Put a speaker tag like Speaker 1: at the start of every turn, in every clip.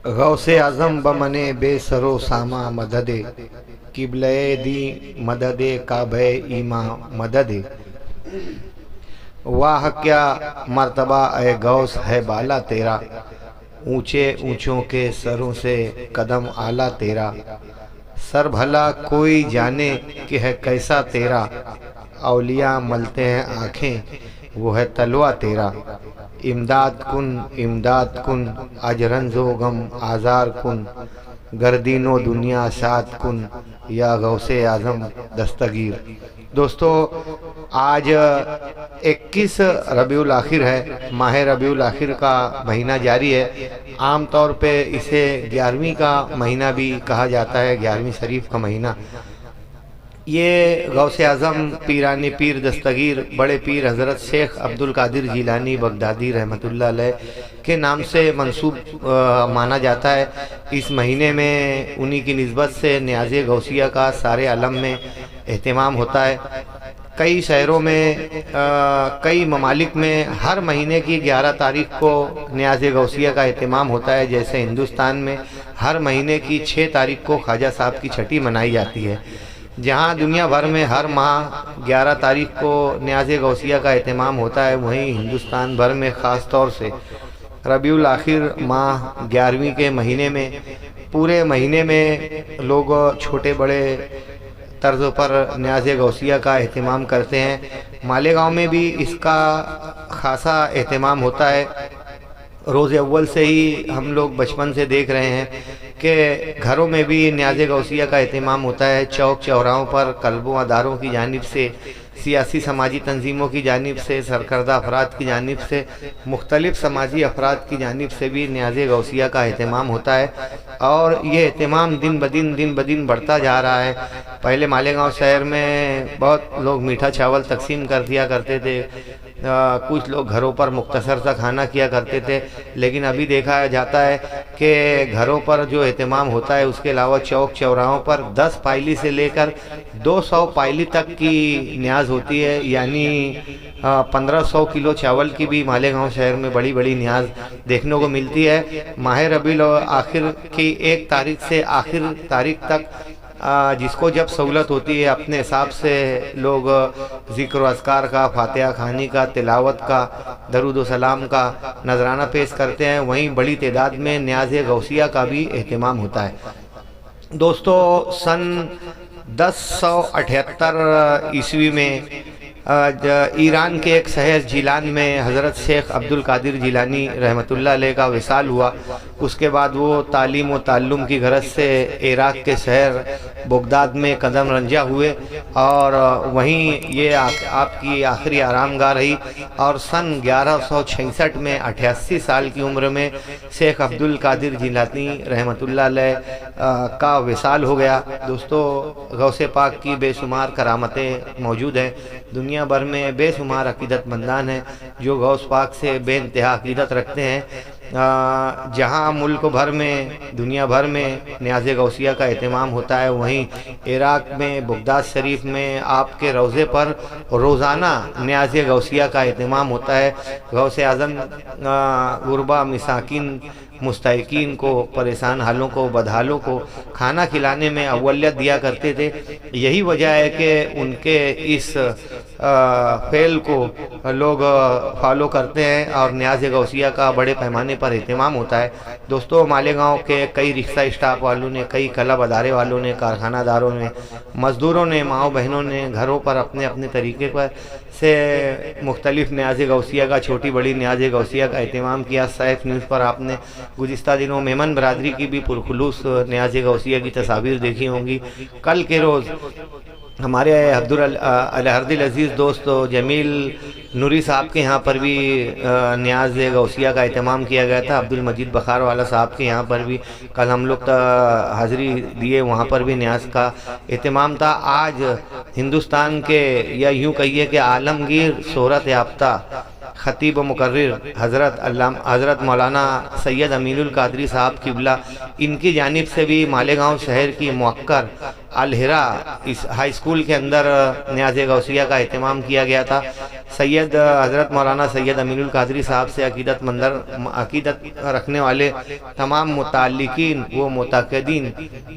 Speaker 1: غوث اعظم بمنے بے سرو ساما مدد قبلہ دی مدد کعبہ ایما مدد واہ کیا مرتبہ اے غوث ہے بالا تیرا، اونچے اونچوں کے سروں سے قدم اعلیٰ تیرا، سر بھلا کوئی جانے کہ ہے کیسا تیرا، اولیاء ملتے ہیں آنکھیں وہ ہے تلوہ تیرا، امداد کن اج رنج و غم آزار کن، گردین و دنیا شاد کن یا غوث اعظم دستگیر۔ دوستو آج 21 ربیع الاخر ہے، ماہ ربیع الاخر کا مہینہ جاری ہے۔ عام طور پہ اسے 11ویں کا مہینہ بھی کہا جاتا ہے، 11ویں شریف کا مہینہ۔ یہ غوث اعظم پیرانی پیر دستگیر بڑے پیر حضرت شیخ عبدالقادر جیلانی بغدادی رحمۃ اللہ علیہ کے نام سے منسوب مانا جاتا ہے۔ اس مہینے میں انہی کی نسبت سے نیاز غوثیہ کا سارے عالم میں اہتمام ہوتا ہے۔ کئی شہروں میں، کئی ممالک میں ہر مہینے کی 11 تاریخ کو نیاز غوثیہ کا اہتمام ہوتا ہے، جیسے ہندوستان میں ہر مہینے کی 6 تاریخ کو خواجہ صاحب کی چھٹی منائی جاتی ہے۔ جہاں دنیا بھر میں ہر ماہ 11 تاریخ کو نیاز غوثیہ کا اہتمام ہوتا ہے، وہیں ہندوستان بھر میں خاص طور سے ربیع الاخر ماہ 11ویں کے مہینے میں پورے مہینے میں لوگ چھوٹے بڑے طرز پر نیاز غوثیہ کا اہتمام کرتے ہیں۔ مالیگاؤں میں بھی اس کا خاصا اہتمام ہوتا ہے۔ روز اول سے ہی ہم لوگ بچپن سے دیکھ رہے ہیں کہ گھروں میں بھی نیاز غوثیہ کا اہتمام ہوتا ہے۔ چوک چوراہوں پر کلبوں اداروں کی جانب سے، سیاسی سماجی تنظیموں کی جانب سے، سرکردہ افراد کی جانب سے، مختلف سماجی افراد کی جانب سے بھی نیاز غوثیہ کا اہتمام ہوتا ہے، اور یہ اہتمام دن بدن بڑھتا جا رہا ہے۔ پہلے مالیگاؤں شہر میں بہت لوگ میٹھا چاول تقسیم کر دیا کرتے تھے، کچھ لوگ گھروں پر مختصر سا کھانا کیا کرتے تھے، لیکن ابھی دیکھا جاتا ہے کہ گھروں پر جو اہتمام ہوتا ہے اس کے علاوہ چوک چوراہوں پر 10 پائلی سے لے کر 200 پائلی تک کی نیاز ہوتی ہے، یعنی 1500 کلو چاول کی بھی مالیگاؤں شہر میں بڑی بڑی نیاز دیکھنے کو ملتی ہے۔ ماہ ربیع الاخر کی 1 تاریخ سے آخر تاریخ تک جس کو جب سہولت ہوتی ہے اپنے حساب سے لوگ ذکر و اذکار کا، فاتحہ خوانی کا، تلاوت کا، درود و سلام کا نذرانہ پیش کرتے ہیں۔ وہیں بڑی تعداد میں نیاز غوثیہ کا بھی اہتمام ہوتا ہے۔ دوستو سن 1078 عیسوی میں ایران کے ایک شہر جیلان میں حضرت شیخ عبدالقادر جیلانی رحمۃ اللہ علیہ کا وصال ہوا۔ اس کے بعد وہ تعلیم و تعلم کی غرض سے عراق کے شہر بغداد میں قدم رنجہ ہوئے، اور وہیں یہ آپ کی آخری آرام گاہ رہی، اور سن 1166 میں 88 سال کی عمر میں شیخ عبدالقادر جیلانی رحمۃ اللہ علیہ کا وصال ہو گیا۔ دوستو غوث پاک کی بے شمار کرامتیں موجود ہیں، دنیا بھر میں بے شمار عقیدت مندان ہیں جو غوث پاک سے بے انتہا عقیدت رکھتے ہیں۔ جہاں ملک بھر میں، دنیا بھر میں نیاز غوثیہ کا اہتمام ہوتا ہے، وہیں عراق میں بغداد شریف میں آپ کے روضے پر روزانہ نیاز غوثیہ کا اہتمام ہوتا ہے۔ غوث اعظم غربا، مساکین، مستحقین کو، پریشان حالوں کو، بدحالوں کو کھانا کھلانے میں اولیت دیا کرتے تھے۔ یہی وجہ ہے کہ ان کے اس فعل کو لوگ فالو کرتے ہیں اور نیاز غوثیہ کا بڑے پیمانے پر اہتمام ہوتا ہے۔ دوستو مالیگاؤں کے کئی رکشہ اسٹاف والوں نے، کئی کلب ادارے والوں نے، کارخانہ داروں نے، مزدوروں نے، ماؤں بہنوں نے گھروں پر اپنے اپنے طریقے پر سے مختلف نیاز غوثیہ کا، چھوٹی بڑی نیاز غوثیہ کا اہتمام کیا۔ سیف نیوز پر آپ نے گزشتہ دنوں میمن برادری کی بھی پرخلوص نیاز غوثیہ کی تصاویر دیکھی ہوں گی۔ کل کے روز ہمارے الہرد العزیز دوست جمیل نوری صاحب کے یہاں پر بھی نیاز غوثیہ کا اہتمام کیا گیا تھا۔ عبدالمجید بخار والا صاحب کے یہاں پر بھی کل ہم لوگ حاضری دیے، وہاں پر بھی نیاز کا اہتمام تھا۔ آج ہندوستان کے، یا یوں کہیے کہ عالمگیر شہرت یافتہ خطیب و مقرر حضرت مولانا سید امین القادری صاحب قبلہ، ان کی جانب سے بھی مالیگاؤں شہر کی موقر الہرا اس ہائی اسکول کے اندر نیاز غوثیہ کا اہتمام کیا گیا تھا۔ سید حضرت مولانا سید امین القادری صاحب سے عقیدت رکھنے والے تمام متعلقین و متعقدین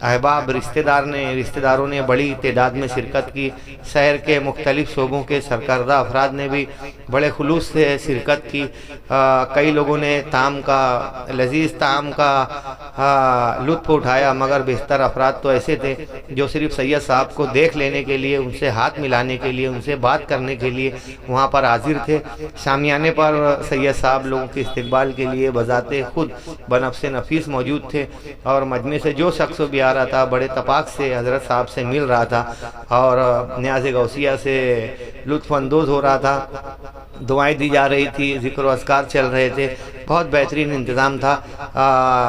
Speaker 1: احباب رشتہ داروں نے بڑی تعداد میں شرکت کی۔ شہر کے مختلف شعبوں کے سرکردہ افراد نے بھی بڑے خلوص سے شرکت کی۔ کئی لوگوں نے لذیذ طعام کا لطف اٹھایا، مگر بیشتر افراد تو ایسے تھے جو صرف سید صاحب کو دیکھ لینے کے لیے، ان سے ہاتھ ملانے کے لیے، ان سے بات کرنے کے لیے وہاں پر حاضر تھے۔ شامیانے پر سید صاحب لوگوں کے استقبال کے لیے بذات خود بنفس نفیس موجود تھے، اور مجمع سے جو شخص بھی آ رہا تھا بڑے تپاک سے حضرت صاحب سے مل رہا تھا اور نیاز غوثیہ سے لطف اندوز ہو رہا تھا۔ دعائیں دی جا رہی تھی، ذکر و اذکار چل رہے تھے، بہت بہترین انتظام تھا۔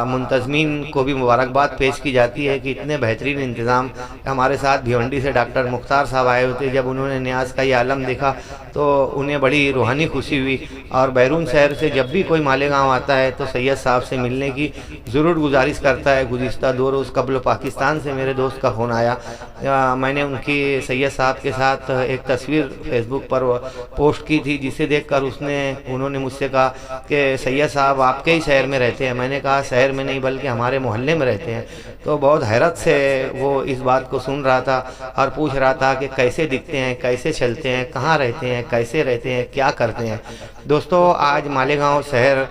Speaker 1: منتظمین کو بھی مبارکباد پیش کی جاتی ہے کہ اتنے بہترین انتظام۔ ہمارے ساتھ بھیونڈی سے ڈاکٹر مختار صاحب آئے ہوتے، جب انہوں نے نیاز کا یہ عالم دیکھا تو انہیں بڑی روحانی خوشی ہوئی، اور بیرون شہر سے جب بھی کوئی مالیگاؤں آتا ہے تو سید صاحب سے ملنے کی ضرور گزارش کرتا ہے۔ گزشتہ 2 روز قبل پاکستان سے میرے دوست کا فون آیا، میں نے ان کی سید صاحب کے ساتھ ایک تصویر فیس بک پر پوسٹ کی تھی، جسے دیکھ کر انہوں نے مجھ سے کہا کہ سید صاحب آپ کے ہی شہر میں رہتے ہیں؟ میں نے کہا شہر میں نہیں بلکہ ہمارے محلے میں رہتے ہیں۔ تو بہت حیرت سے وہ اس بات کو سن رہا تھا اور پوچھ رہا تھا کہ کیسے دکھتے ہیں، کیسے چلتے ہیں، کہاں رہتے ہیں، کیسے رہتے ہیں، کیا کرتے ہیں۔ دوستو، آج مالیگاؤں شہر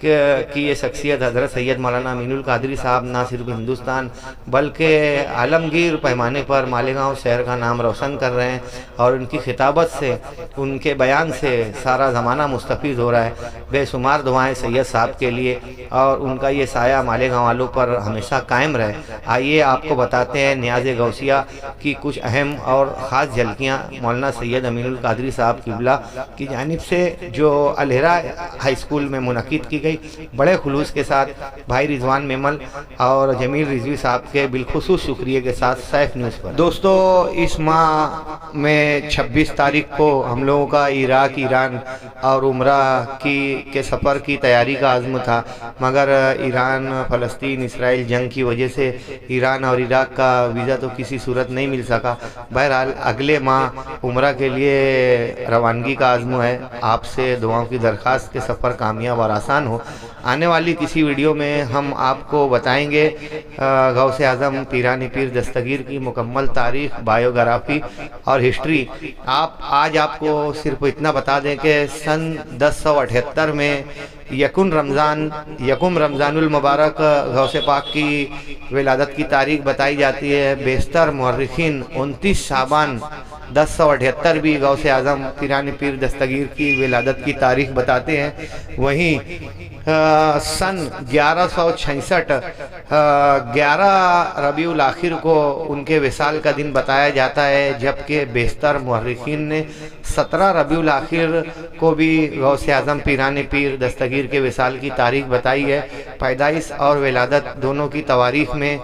Speaker 1: کی یہ شخصیت حضرت سید مولانا امین القادری صاحب نہ صرف ہندوستان بلکہ عالمگیر پیمانے پر مالیگاؤں شہر کا نام روشن کر رہے ہیں، اور ان کی خطابت سے، ان کے بیان سے سارا زمانہ مستفید ہو رہا ہے۔ بے شمار دعائیں سید صاحب کے لیے، اور ان کا یہ سایہ مالیگاؤں والوں پر ہمیشہ قائم رہے۔ آئیے آپ کو بتاتے ہیں نیاز غوثیہ کی کچھ اہم اور خاص جھلکیاں مولانا سید امین القادری صاحب قبلہ کی جانب سے جو الہرا ہائی اسکول میں منعقد کی گئی، بڑے خلوص کے ساتھ بھائی رضوان میمل اور جمیل رضوی صاحب کے بالخصوص شکریہ کے ساتھ سیف نیوز پر۔ دوستو، اس ماہ میں 26 تاریخ کو ہم لوگوں کا عراق، ایران اور عمرہ کے سفر کی تیاری کا عزم تھا، مگر ایران، فلسطین، اسرائیل جنگ کی وجہ سے ایران اور عراق کا ویزا تو کسی صورت نہیں مل سکا۔ بہرحال اگلے ماہ عمرہ کے لیے روانگی کا عزم ہے۔ آپ سے دعاؤں کی درخواست کہ سفر کامیاب اور آسان ہو۔ آنے والی کسی ویڈیو میں ہم آپ کو بتائیں گے غوث اعظم پیرانی پیر دستگیر کی مکمل تاریخ، بایوگرافی اور ہسٹری۔ آج آپ کو صرف اتنا بتا دیں کہ سن 1078 میں یکم رمضان المبارک غوث پاک کی ولادت کی تاریخ بتائی جاتی ہے۔ بیشتر مورخین 29 شعبان 1078 بھی غوث اعظم پیرانی پیر دستگیر کی ولادت کی تاریخ بتاتے ہیں۔ وہیں سن 1166 11 ربیع الاخر کو ان کے وصال کا دن بتایا جاتا ہے، جبکہ بیشتر مورخین نے 17 ربیع الاخر کو بھی غوث اعظم پیرانی پیر دستگیر کے وصال کی تاریخ بتائی ہے۔ پیدائش اور ولادت دونوں کی تواریخ میں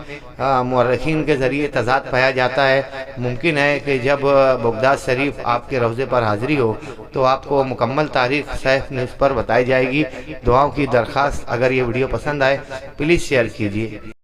Speaker 1: مورخین کے ذریعے تضاد پایا جاتا ہے۔ ممکن ہے کہ جب بغداد شریف آپ کے روضے پر حاضری ہو تو آپ کو مکمل تاریخ سیف نیوز پر بتائی جائے گی۔ دعاؤں کی درخواست، اگر یہ ویڈیو پسند آئے پلیز شیئر کیجیے۔